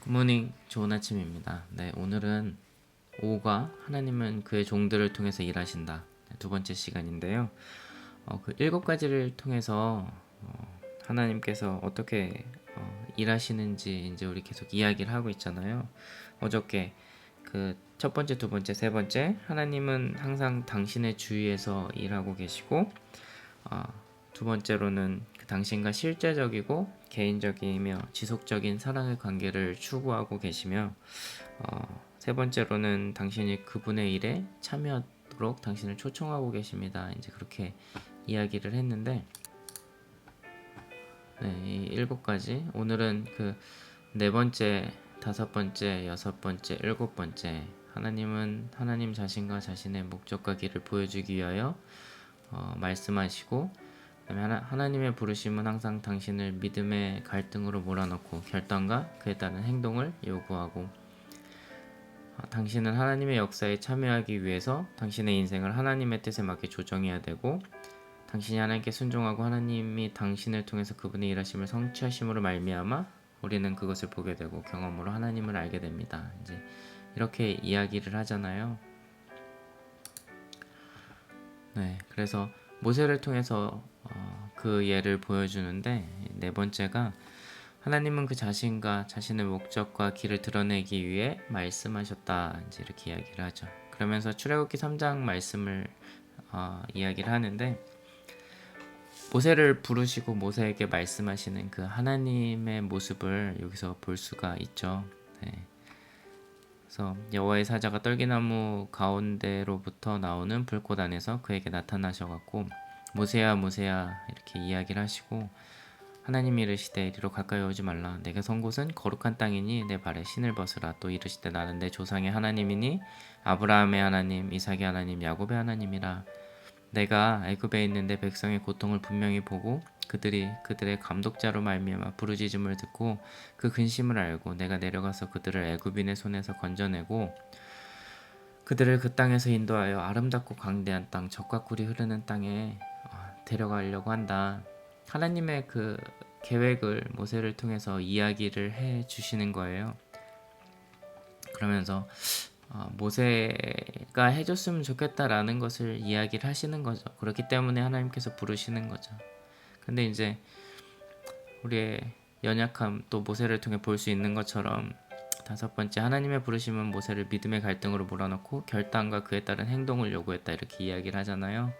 굿모닝, 좋은 아침입니다. 네, 오늘은 5가 하나님은 그의 종들을 통해서 일하신다. 네, 두 번째 시간인데요. 그 7가지를 통해서 하나님께서 어떻게 일하시는지 이제 우리 계속 이야기를 하고 있잖아요. 어저께 그 첫 번째, 두 번째, 세 번째, 하나님은 항상 당신의 주위에서 일하고 계시고, 두 번째로는 그 당신과 실제적이고 개인적이며 지속적인 사랑의 관계를 추구하고 계시며, 세 번째로는 당신이 그분의 일에 참여하도록 당신을 초청하고 계십니다. 이제 그렇게 이야기를 했는데, 네, 이 7가지. 오늘은 그 네 번째, 다섯 번째, 여섯 번째, 7번째. 하나님은 하나님 자신과 자신의 목적과 길을 보여주기 위하여 말씀하시고, 그다음에 하나님의 부르심은 항상 당신을 믿음의 갈등으로 몰아넣고 결단과 그에 따른 행동을 요구하고, 당신은 하나님의 역사에 참여하기 위해서 당신의 인생을 하나님의 뜻에 맞게 조정해야 되고, 당신이 하나님께 순종하고 하나님이 당신을 통해서 그분의 일하심을 성취하심으로 말미암아 우리는 그것을 보게 되고 경험으로 하나님을 알게 됩니다. 이제 이렇게 이야기를 하잖아요. 네, 그래서 모세를 통해서 그 예를 보여주는데, 네 번째가 하나님은 그 자신과 자신의 목적과 길을 드러내기 위해 말씀하셨다. 이제 이렇게 이야기를 하죠. 그러면서 출애굽기 3장 말씀을 이야기를 하는데, 모세를 부르시고 모세에게 말씀하시는 그 하나님의 모습을 여기서 볼 수가 있죠. 네. 그래서 여호와의 사자가 떨기나무 가운데로부터 나오는 불꽃 안에서 그에게 나타나셔갖고 모세야 모세야 이렇게 이야기를 하시고, 하나님이 이르시되 이리로 가까이 오지 말라. 내가 선 곳은 거룩한 땅이니 내 발에 신을 벗으라. 또 이르시되 나는 내 조상의 하나님이니 아브라함의 하나님, 이삭의 하나님, 야곱의 하나님이라. 내가 애굽에 있는 내 백성의 고통을 분명히 보고 그들이 그들의 감독자로 말미암아 부르짖음을 듣고 그 근심을 알고 내가 내려가서 그들을 애굽인의 손에서 건져내고 그들을 그 땅에서 인도하여 아름답고 광대한 땅, 젖과 꿀이 흐르는 땅에 데려가려고 한다. 하나님의 그 계획을 모세를 통해서 이야기를 해 주시는 거예요. 그러면서 모세가 해줬으면 좋겠다라는 것을 이야기를 하시는 거죠. 그렇기 때문에 하나님께서 부르시는 거죠. 근데 이제 우리의 연약함, 또 모세를 통해 볼 수 있는 것처럼 다섯 번째, 하나님의 부르심은 모세를 믿음의 갈등으로 몰아넣고 결단과 그에 따른 행동을 요구했다. 이렇게 이야기를 하잖아요.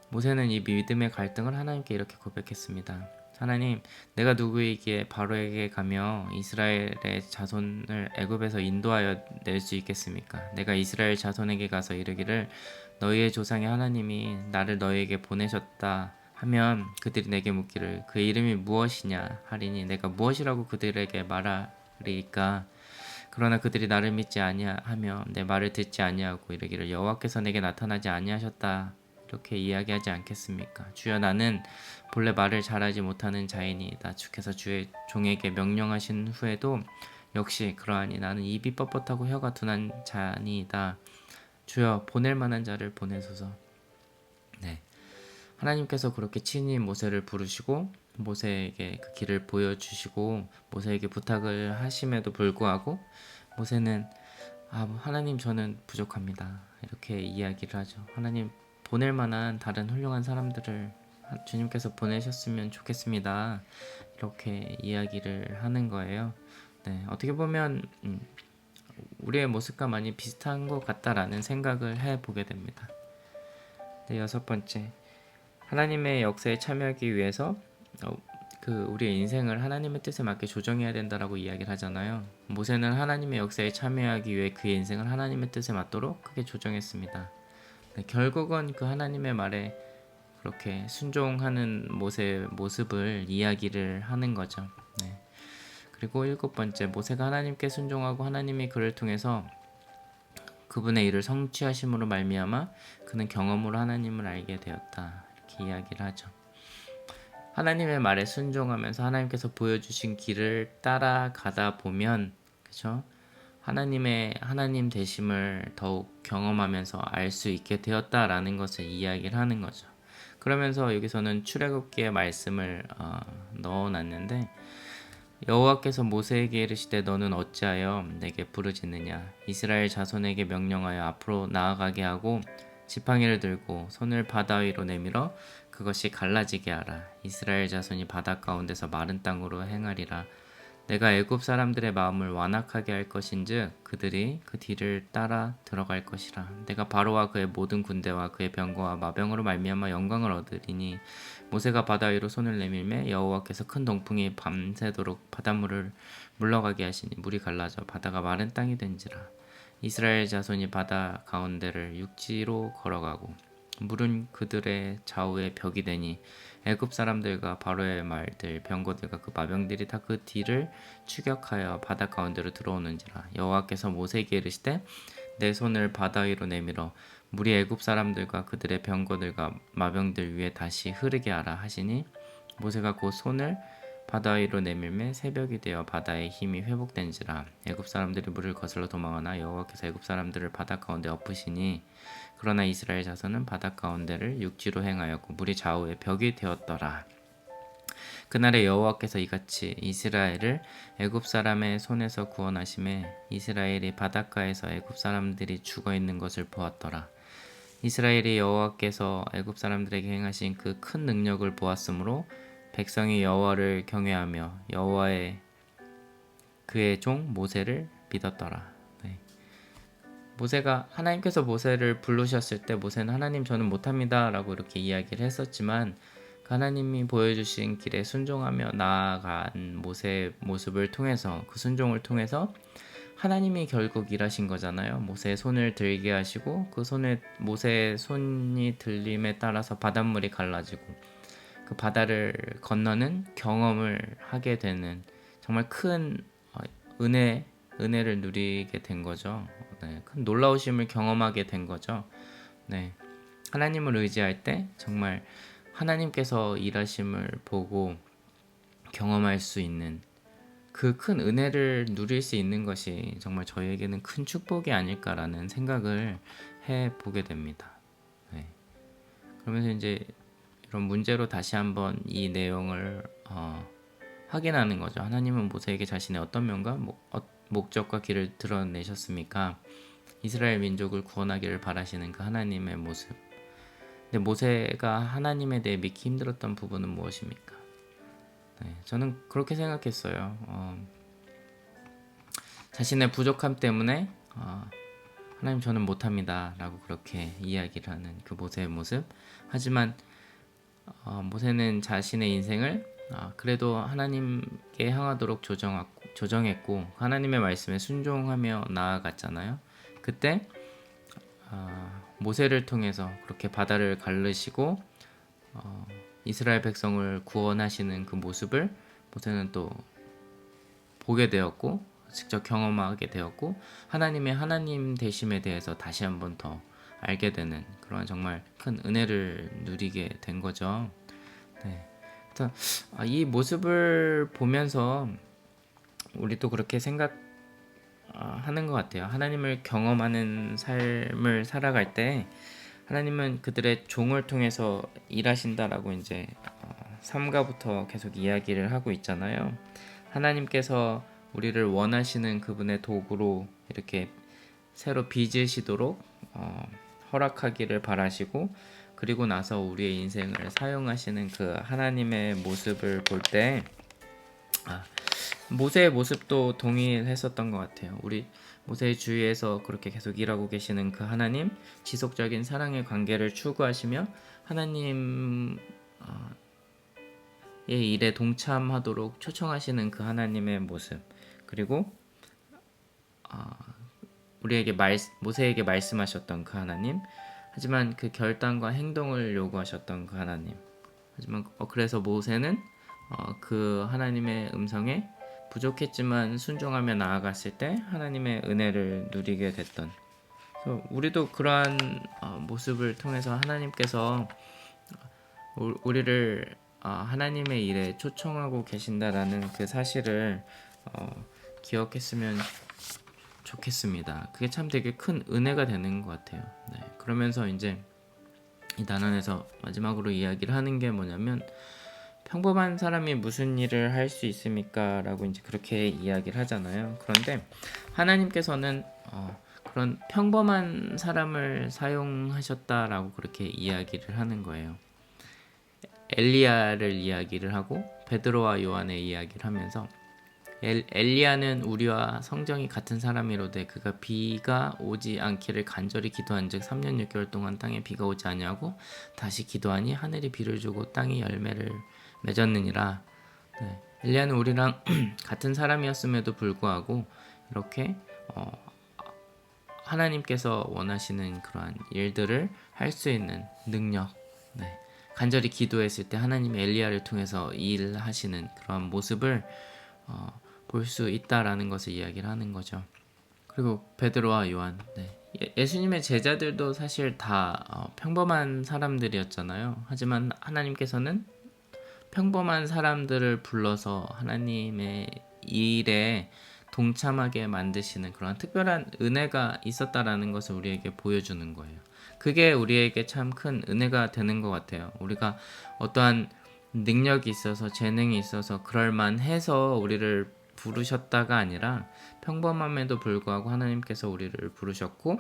모세는 이 믿음의 갈등을 하나님께 이렇게 고백했습니다. 하나님, 내가 누구에게 바로에게 가며 이스라엘의 자손을 애굽에서 인도하여 낼 수 있겠습니까? 내가 이스라엘 자손에게 가서 이르기를 너희의 조상의 하나님이 나를 너희에게 보내셨다 하면 그들이 내게 묻기를 그 이름이 무엇이냐 하리니 내가 무엇이라고 그들에게 말하리까? 그러나 그들이 나를 믿지 아니하며 내 말을 듣지 아니하고 이르기를 여호와께서 내게 나타나지 아니하셨다. 이렇게 이야기하지 않겠습니까? 주여, 나는 본래 말을 잘하지 못하는 자이니이다. 주께서 주의 종에게 명령하신 후에도 역시 그러하니 나는 입이 뻣뻣하고 혀가 둔한 자니이다. 주여, 보낼 만한 자를 보내소서. 네, 하나님께서 그렇게 친히 모세를 부르시고 모세에게 그 길을 보여주시고 모세에게 부탁을 하심에도 불구하고 모세는 하나님, 저는 부족합니다. 이렇게 이야기를 하죠. 하나님, 보낼 만한 다른 훌륭한 사람들을 주님께서 보내셨으면 좋겠습니다. 이렇게 이야기를 하는 거예요. 네, 어떻게 보면 우리의 모습과 많이 비슷한 것 같다라는 생각을 해보게 됩니다. 네, 여섯 번째, 하나님의 역사에 참여하기 위해서 우리의 인생을 하나님의 뜻에 맞게 조정해야 된다라고 이야기를 하잖아요. 모세는 하나님의 역사에 참여하기 위해 그의 인생을 하나님의 뜻에 맞도록 크게 조정했습니다. 네, 결국은 그 하나님의 말에 그렇게 순종하는 모세의 모습을 이야기를 하는 거죠. 네. 그리고 7번째, 모세가 하나님께 순종하고 하나님이 그를 통해서 그분의 일을 성취하심으로 말미암아 그는 경험으로 하나님을 알게 되었다. 이렇게 이야기를 하죠. 하나님의 말에 순종하면서 하나님께서 보여주신 길을 따라가다 보면, 그렇죠? 하나님의 하나님 되심을 더욱 경험하면서 알 수 있게 되었다라는 것을 이야기를 하는 거죠. 그러면서 여기서는 출애굽기의 말씀을 넣어놨는데, 여호와께서 모세에게 이르시되 너는 어찌하여 내게 부르짖느냐 이스라엘 자손에게 명령하여 앞으로 나아가게 하고 지팡이를 들고 손을 바다 위로 내밀어 그것이 갈라지게 하라. 이스라엘 자손이 바다 가운데서 마른 땅으로 행하리라. 내가 애굽 사람들의 마음을 완악하게 할 것인즉 그들이 그 뒤를 따라 들어갈 것이라. 내가 바로와 그의 모든 군대와 그의 병거와 마병으로 말미암아 영광을 얻으리니 모세가 바다 위로 손을 내밀매 여호와께서 큰 동풍이 밤새도록 바닷물을 물러가게 하시니 물이 갈라져 바다가 마른 땅이 된지라. 이스라엘 자손이 바다 가운데를 육지로 걸어가고 물은 그들의 좌우에 벽이 되니 애굽 사람들과 바로의 말들 병거들과 그 마병들이 다 그 뒤를 추격하여 바다 가운데로 들어오는지라. 여호와께서 모세에게 이르시되 내 손을 바다 위로 내밀어 물이 애굽 사람들과 그들의 병거들과 마병들 위에 다시 흐르게 하라 하시니 모세가 곧 손을 바다 위로 내밀매 새벽이 되어 바다의 힘이 회복된지라. 애굽 사람들이 물을 거슬러 도망하나 여호와께서 애굽 사람들을 바다 가운데 엎으시니 그러나 이스라엘 자손은 바다 가운데를 육지로 행하였고 물이 좌우에 벽이 되었더라. 그날에 여호와께서 이같이 이스라엘을 애굽 사람의 손에서 구원하심에 이스라엘이 바닷가에서 애굽 사람들이 죽어 있는 것을 보았더라. 이스라엘이 여호와께서 애굽 사람들에게 행하신 그 큰 능력을 보았으므로 백성이 여호와를 경외하며 여호와의 그의 종 모세를 믿었더라. 네. 모세가 하나님께서 모세를 부르셨을 때 모세는 하나님 저는 못합니다 라고 이렇게 이야기를 했었지만 하나님이 보여주신 길에 순종하며 나아간 모세의 모습을 통해서 그 순종을 통해서 하나님이 결국 일하신 거잖아요. 모세의 손을 들게 하시고 그 손에 모세의 손이 들림에 따라서 바닷물이 갈라지고 그 바다를 건너는 경험을 하게 되는 정말 큰 은혜를 누리게 된 거죠. 네, 큰 놀라우심을 경험하게 된 거죠. 네, 하나님을 의지할 때 정말 하나님께서 일하심을 보고 경험할 수 있는 그 큰 은혜를 누릴 수 있는 것이 정말 저희에게는 큰 축복이 아닐까라는 생각을 해보게 됩니다. 네. 그러면서 이제 이런 문제로 다시 한번 이 내용을 확인하는 거죠. 하나님은 모세에게 자신의 어떤 면과 목적과 길을 드러내셨습니까? 이스라엘 민족을 구원하기를 바라시는 그 하나님의 모습. 근데 모세가 하나님에 대해 믿기 힘들었던 부분은 무엇입니까? 네, 저는 그렇게 생각했어요. 자신의 부족함 때문에 하나님 저는 못합니다 라고 그렇게 이야기를 하는 그 모세의 모습. 하지만 모세는 자신의 인생을 그래도 하나님께 향하도록 조정했고 하나님의 말씀에 순종하며 나아갔잖아요. 그때 모세를 통해서 그렇게 바다를 가르시고 이스라엘 백성을 구원하시는 그 모습을 모세는 또 보게 되었고 직접 경험하게 되었고 하나님의 하나님 되심에 대해서 다시 한번 더 알게 되는 그런 정말 큰 은혜를 누리게 된 거죠. 네. 이 모습을 보면서 우리도 그렇게 생각하는 것 같아요. 하나님을 경험하는 삶을 살아갈 때 하나님은 그들의 종을 통해서 일하신다라고 이제 3가부터 계속 이야기를 하고 있잖아요. 하나님께서 우리를 원하시는 그분의 도구로 이렇게 새로 빚으시도록 허락하기를 바라시고 그리고 나서 우리의 인생을 사용하시는 그 하나님의 모습을 볼 때 모세의 모습도 동일했었던 것 같아요. 우리 모세의 주위에서 그렇게 계속 일하고 계시는 그 하나님, 지속적인 사랑의 관계를 추구하시며 하나님의 일에 동참하도록 초청하시는 그 하나님의 모습, 그리고 우리에게 모세에게 말씀하셨던 그 하나님, 하지만 그 결단과 행동을 요구하셨던 그 하나님. 하지만 그래서 모세는 그 하나님의 음성에 부족했지만 순종하며 나아갔을 때 하나님의 은혜를 누리게 됐던. 그래서 우리도 그러한 모습을 통해서 하나님께서 우리를 하나님의 일에 초청하고 계신다라는 그 사실을 기억했으면 좋겠습니다. 그게 참 되게 큰 은혜가 되는 것 같아요. 네, 그러면서 이제 이 단원에서 마지막으로 이야기를 하는 게 뭐냐면 평범한 사람이 무슨 일을 할 수 있습니까? 라고 이제 그렇게 이야기를 하잖아요. 그런데 하나님께서는 그런 평범한 사람을 사용하셨다라고 그렇게 이야기를 하는 거예요. 엘리야를 이야기를 하고 베드로와 요한의 이야기를 하면서 엘리야는 우리와 성정이 같은 사람이로되 그가 비가 오지 않기를 간절히 기도한즉 3년 6개월 동안 땅에 비가 오지 아니하고 다시 기도하니 하늘이 비를 주고 땅이 열매를 맺었느니라. 네. 엘리야는 우리랑 같은 사람이었음에도 불구하고 이렇게 하나님께서 원하시는 그러한 일들을 할 수 있는 능력, 네. 간절히 기도했을 때 하나님이 엘리야를 통해서 일하시는 그러한 모습을 볼 수 있다라는 것을 이야기를 하는 거죠. 그리고 베드로와 요한, 네. 예수님의 제자들도 사실 다 평범한 사람들이었잖아요. 하지만 하나님께서는 평범한 사람들을 불러서 하나님의 일에 동참하게 만드시는 그런 특별한 은혜가 있었다라는 것을 우리에게 보여주는 거예요. 그게 우리에게 참 큰 은혜가 되는 것 같아요. 우리가 어떠한 능력이 있어서 재능이 있어서 그럴만해서 우리를 부르셨다가 아니라 평범함에도 불구하고 하나님께서 우리를 부르셨고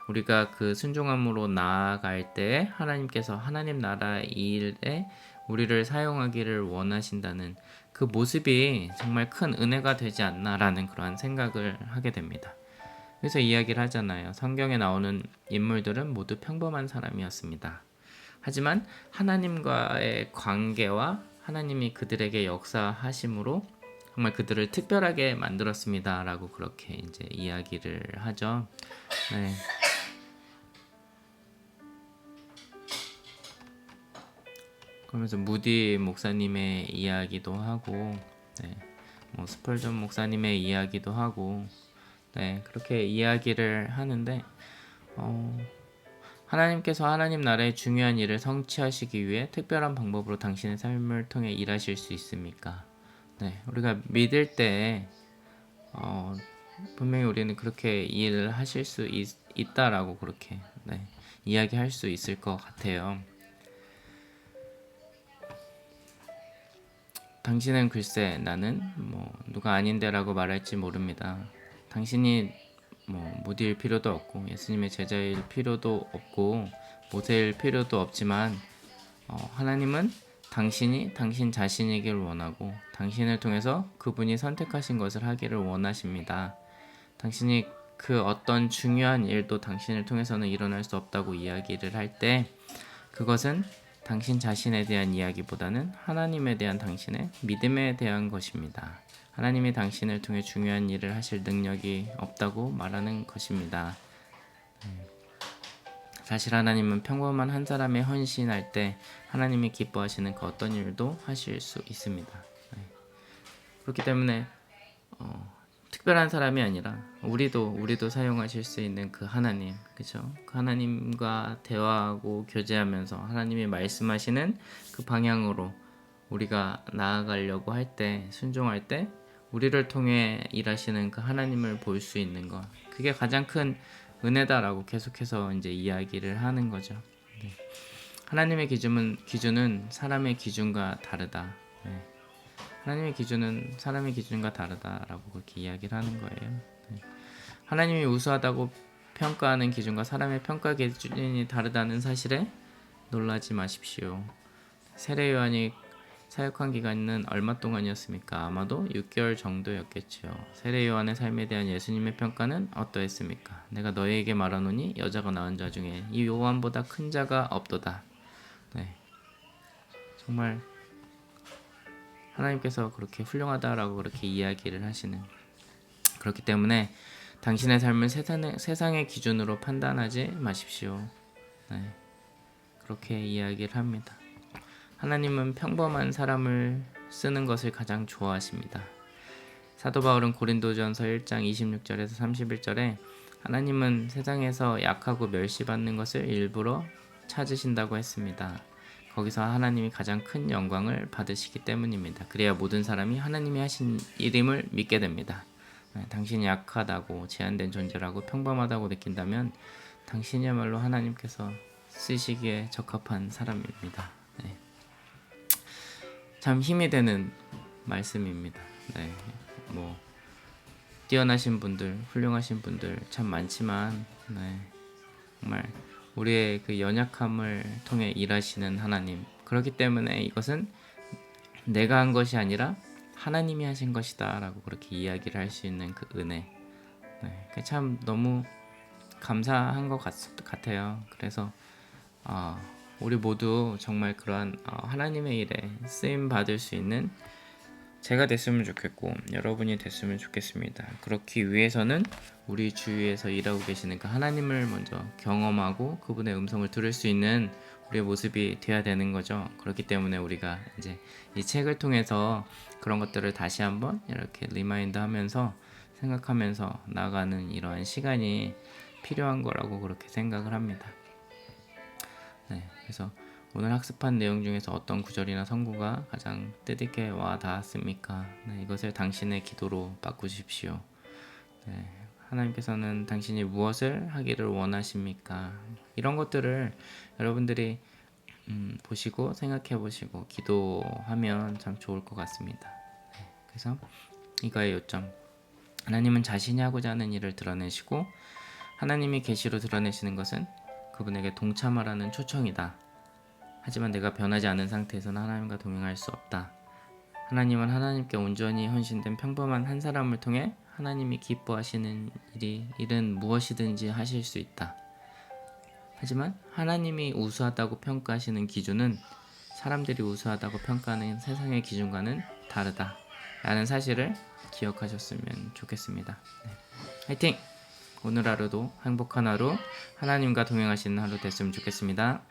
우리가 그 순종함으로 나아갈 때 하나님께서 하나님 나라 일에 우리를 사용하기를 원하신다는 그 모습이 정말 큰 은혜가 되지 않나라는 그러한 생각을 하게 됩니다. 그래서 이야기를 하잖아요. 성경에 나오는 인물들은 모두 평범한 사람이었습니다. 하지만 하나님과의 관계와 하나님이 그들에게 역사하심으로 정말 그들을 특별하게 만들었습니다. 라고 그렇게 이제 이야기를 하죠. 네. 그러면서 무디 목사님의 이야기도 하고, 네. 스펄전 목사님의 이야기도 하고, 네. 그렇게 이야기를 하는데, 하나님께서 하나님 나라의 중요한 일을 성취하시기 위해 특별한 방법으로 당신의 삶을 통해 일하실 수 있습니까? 네, 우리가 믿을 때 분명히 우리는 그렇게 일을 하실 수 있다라고 그렇게 이야기할 수 있을 것 같아요. 당신은 글쎄 나는 누가 아닌데라고 말할지 모릅니다. 당신이 무디일 필요도 없고 예수님의 제자일 필요도 없고 모세일 필요도 없지만 하나님은 당신이 당신 자신이길 원하고 당신을 통해서 그분이 선택하신 것을 하기를 원하십니다. 당신이 그 어떤 중요한 일도 당신을 통해서는 일어날 수 없다고 이야기를 할 때 그것은 당신 자신에 대한 이야기보다는 하나님에 대한 당신의 믿음에 대한 것입니다. 하나님이 당신을 통해 중요한 일을 하실 능력이 없다고 말하는 것입니다. 사실 하나님은 평범한 한 사람의 헌신할 때 하나님이 기뻐하시는 그 어떤 일도 하실 수 있습니다. 그렇기 때문에 특별한 사람이 아니라 우리도 사용하실 수 있는 그 하나님, 그렇죠? 그 하나님과 대화하고 교제하면서 하나님이 말씀하시는 그 방향으로 우리가 나아가려고 할 때, 순종할 때 우리를 통해 일하시는 그 하나님을 볼 수 있는 것, 그게 가장 큰 은혜다라고 계속해서 이제 이야기를 하는 거죠. 네. 하나님의 기준은 사람의 기준과 다르다. 네. 하나님의 기준은 사람의 기준과 다르다라고 그렇게 이야기를 하는 거예요. 네. 하나님이 우수하다고 평가하는 기준과 사람의 평가 기준이 다르다는 사실에 놀라지 마십시오. 세례 요한이 사역한 기간은 얼마 동안이었습니까? 아마도 6개월 정도였겠죠. 세례 요한의 삶에 대한 예수님의 평가는 어떠했습니까? 내가 너희에게 말하노니 여자가 낳은 자 중에 이 요한보다 큰 자가 없도다. 네. 정말 하나님께서 그렇게 훌륭하다라고 그렇게 이야기를 하시는, 그렇기 때문에 당신의 삶을 세상의 기준으로 판단하지 마십시오. 네. 그렇게 이야기를 합니다. 하나님은 평범한 사람을 쓰는 것을 가장 좋아하십니다. 사도 바울은 고린도전서 1장 26절에서 31절에 하나님은 세상에서 약하고 멸시받는 것을 일부러 찾으신다고 했습니다. 거기서 하나님이 가장 큰 영광을 받으시기 때문입니다. 그래야 모든 사람이 하나님이 하신 일임을 믿게 됩니다. 당신이 약하다고 제한된 존재라고 평범하다고 느낀다면 당신이야말로 하나님께서 쓰시기에 적합한 사람입니다. 참 힘이 되는 말씀입니다. 네, 뭐 뛰어나신 분들, 훌륭하신 분들 참 많지만, 네, 정말 우리의 그 연약함을 통해 일하시는 하나님. 그렇기 때문에 이것은 내가 한 것이 아니라 하나님이 하신 것이다라고 그렇게 이야기를 할 수 있는 그 은혜. 네, 참 너무 감사한 것 같아요. 그래서 우리 모두 정말 그러한 하나님의 일에 쓰임 받을 수 있는 제가 됐으면 좋겠고 여러분이 됐으면 좋겠습니다. 그렇기 위해서는 우리 주위에서 일하고 계시는 그 하나님을 먼저 경험하고 그분의 음성을 들을 수 있는 우리의 모습이 되어야 되는 거죠. 그렇기 때문에 우리가 이제 이 책을 통해서 그런 것들을 다시 한번 이렇게 리마인드 하면서 생각하면서 나가는 이러한 시간이 필요한 거라고 그렇게 생각을 합니다. 네, 그래서 오늘 학습한 내용 중에서 어떤 구절이나 선구가 가장 뜻있게 와 닿았습니까? 네, 이것을 당신의 기도로 바꾸십시오. 네, 하나님께서는 당신이 무엇을 하기를 원하십니까? 이런 것들을 여러분들이 보시고 생각해 보시고 기도하면 참 좋을 것 같습니다. 네, 그래서 이거의 요점, 하나님은 자신이 하고자 하는 일을 드러내시고 하나님이 계시로 드러내시는 것은 그분에게 동참하라는 초청이다. 하지만 내가 변하지 않은 상태에서는 하나님과 동행할 수 없다. 하나님은 하나님께 온전히 헌신된 평범한 한 사람을 통해 하나님이 기뻐하시는 일은 무엇이든지 하실 수 있다. 하지만 하나님이 우수하다고 평가하시는 기준은 사람들이 우수하다고 평가하는 세상의 기준과는 다르다. 라는 사실을 기억하셨으면 좋겠습니다. 네. 화이팅! 오늘 하루도 행복한 하루, 하나님과 동행하시는 하루 됐으면 좋겠습니다.